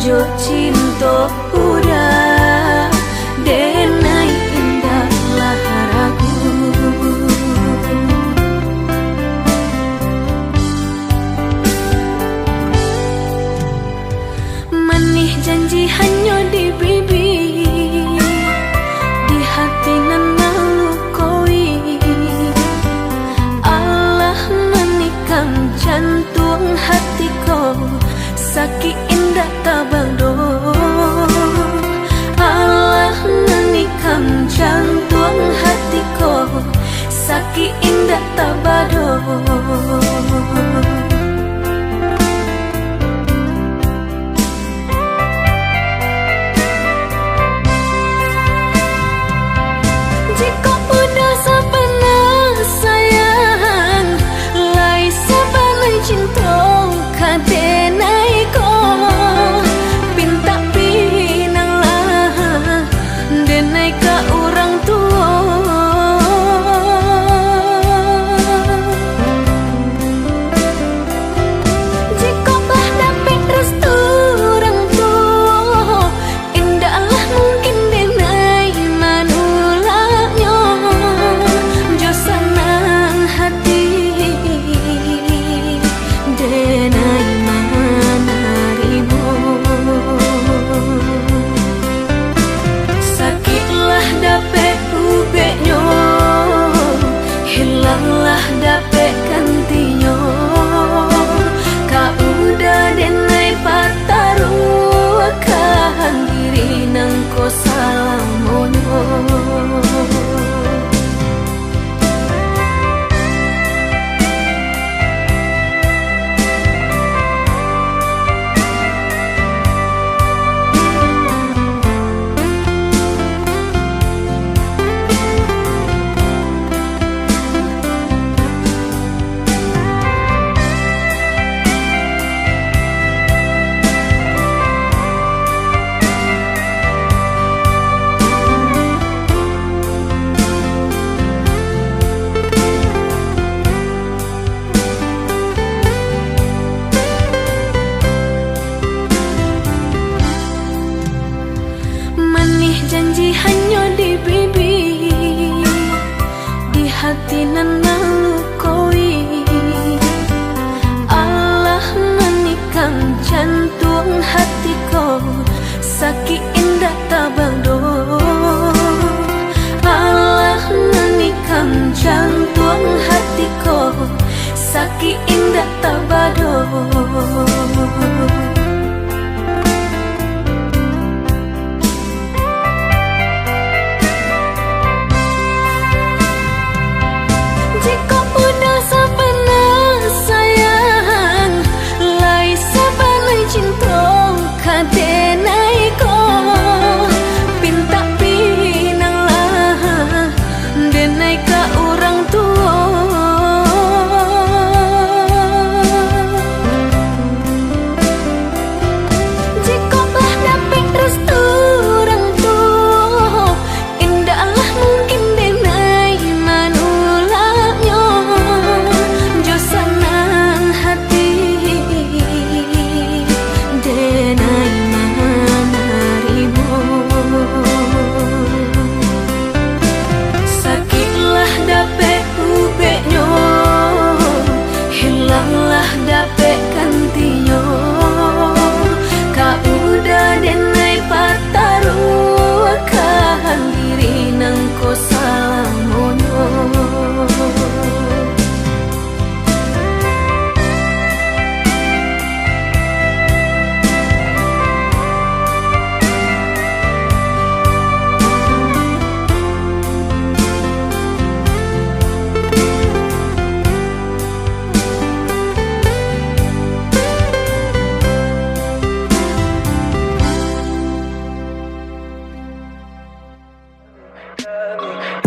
jo cinta udah denai indah laharaku. Manih janji hanya di bibir, di hati nan melukoi. Allah menikam jantung hatiku, sakit indah tabado. Allah menikam jantung hatiku, sakit indah tabado. Jika udah sebenar sayang, lai sebenar cinta kadenai ko, pinta pinang lah denai ka orang tua. Jika bah dapat restu orang tua, indahlah mungkin denai manulanya, jo senang hati denai manarimu. Sakitlah dapat ubeknya, hilanglah dapat gantinya. Kau udah denai pataru akan diri nang ko salamonyo. Manih janji hanya di bibir, di hati nan melukoi. Allah menikam jantung hatiku, sakit indah tabado. Allah menikam jantung hatiku, sakit indah tabado. Jika udah sebenar sayang, lai sebenar cinta kadenai ko, pinta pinang lah denai ka orang tua. Jika bah dapat restu orang tua, indahlah mungkin denai manulanya, jo senang hati denai manarimu. Sakitlah dapat ubeknya, hilanglah dapat gantinya. Kau udah denai pataru akan diri nang ko salamonyo.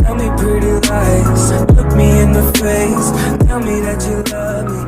Tell me pretty lies, look me in the face. Tell me that you love me,